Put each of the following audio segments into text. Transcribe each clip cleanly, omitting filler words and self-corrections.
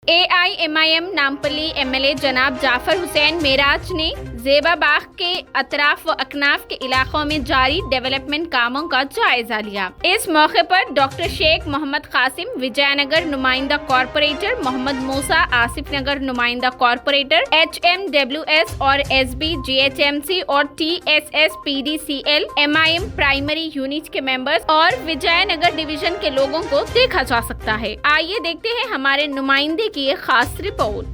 AIMIM Nampally MLA जनाब जाफर हुसैन मेराज ने ज़ेबा बाग के अतराफ व अकनाफ के इलाकों में जारी डेवलपमेंट कामों का जायजा लिया। इस मौके पर डॉक्टर शेख मोहम्मद कासिम, विजयनगर नुमाइंदा कॉरपोरेटर मोहम्मद मूसा, आसिफ नगर नुमाइंदा कॉरपोरेटर, HMWS और SB GHMC और TSS PDCL MIM primary unit के मेंबर्स और विजयनगर डिवीजन के लोगों को देखा जा सकता है। आइए देखते हैं हमारे नुमाइंदे की एक खास रिपोर्ट।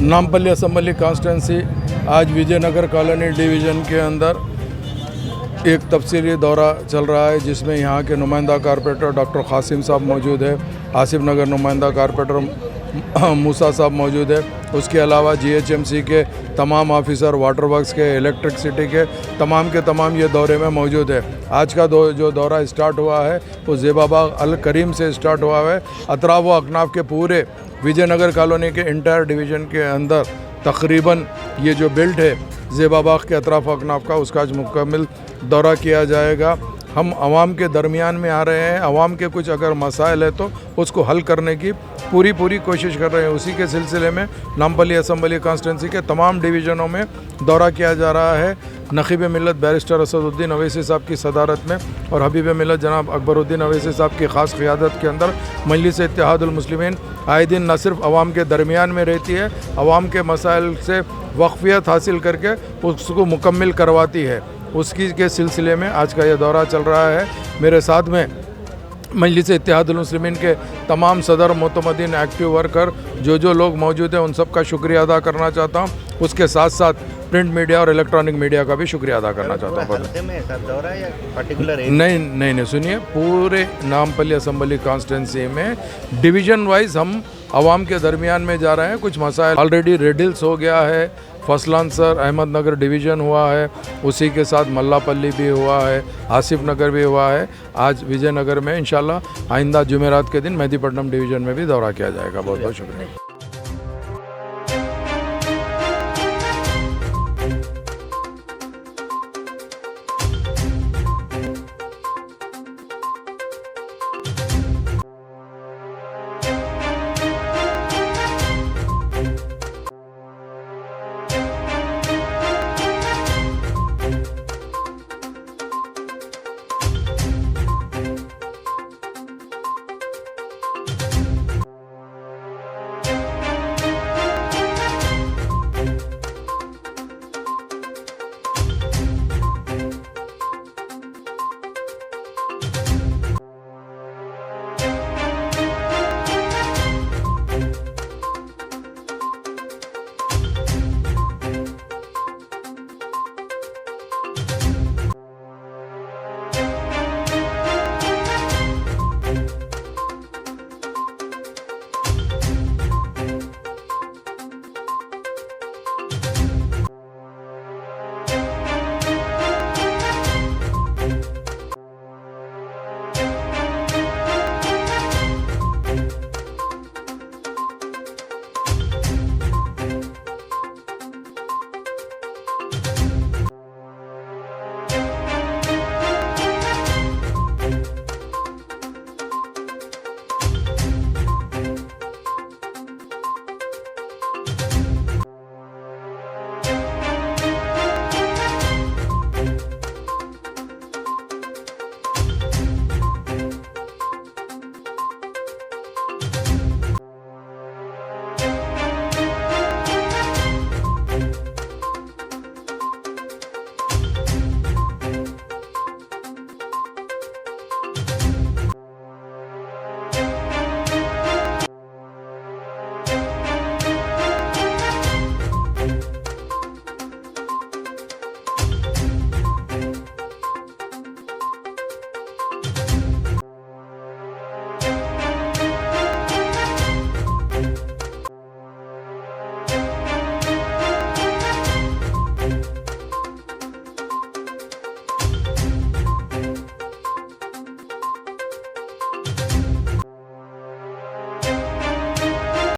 नामपल्ली असम्बली कॉन्स्टिट्यूंसी आज विजयनगर कॉलोनी डिवीज़न के अंदर एक तफसीली दौरा चल रहा है, जिसमें यहाँ के नुमाइंदा कॉरपोरेटर डॉक्टर कासिम साहब मौजूद है, आसिफ नगर नुमाइंदा कॉरपोरेटर मूसा साहब मौजूद है। उसके अलावा GHMC के तमाम ऑफिसर, वाटर वर्क्स के, इलेक्ट्रिसिटी के तमाम ये दौरे में मौजूद है। आज का जो दौरा स्टार्ट हुआ है वो ज़ेबा बाग अल करीम से स्टार्ट हुआ है। अतराफ व अकनाफ के पूरे विजयनगर कॉलोनी के इंटायर डिवीज़न के अंदर तकरीबन ये जो बेल्ट है ज़ेबा बाग के अतराफ व अकनाफ का, उसका आज मुकम्मल दौरा किया जाएगा। हम आवाम के दरमियान में आ रहे हैं, आवाम के कुछ अगर मसाइल है तो उसको हल करने की पूरी कोशिश कर रहे हैं। उसी के सिलसिले में नामपल्ली असम्बली कॉन्स्टिट्यूंसी के तमाम डिवीज़नों में दौरा किया जा रहा है। नक़ीब मिल्लत बैरिस्टर असदुद्दीन अवैसी साहब की सदारत में और हबीब मिल्लत जनाब अकबरुद्दीन अवैसी साहब की ख़ास क़ियादत के अंदर मजलिस इत्तेहादुल मुस्लिमीन आए दिन न सिर्फ आवाम के दरमियान में रहती है, आवाम के मसाइल से वक़फ़ियत हासिल करके उसको मुकम्मल करवाती है। उसकी के सिलसिले में आज का यह दौरा चल रहा है। मेरे साथ में मजलिस इत्तेहादुल मुस्लिमीन के तमाम सदर, मोतमदीन, एक्टिव वर्कर जो लोग मौजूद हैं, उन सब का शुक्रिया अदा करना चाहता हूँ। उसके साथ साथ प्रिंट मीडिया और इलेक्ट्रॉनिक मीडिया का भी शुक्रिया अदा करना चाहता हूँ। नहीं, सुनिए, पूरे नामपल्ली असम्बली कॉन्स्टिट्यूंसी में डिवीज़न वाइज हम आवाम के दरमियान में जा रहे हैं। कुछ मसाइल ऑलरेडी रेडिल्स हो गया है, फसलांसर अहमदनगर डिवीज़न हुआ है, उसी के साथ मल्लापल्ली भी हुआ है, आसिफ नगर भी हुआ है। आज विजयनगर में इंशाल्लाह आइंदा जुमेरात के दिन मेहदीपट्टनम डिवीज़न में भी दौरा किया जाएगा। बहुत शुक्रिया।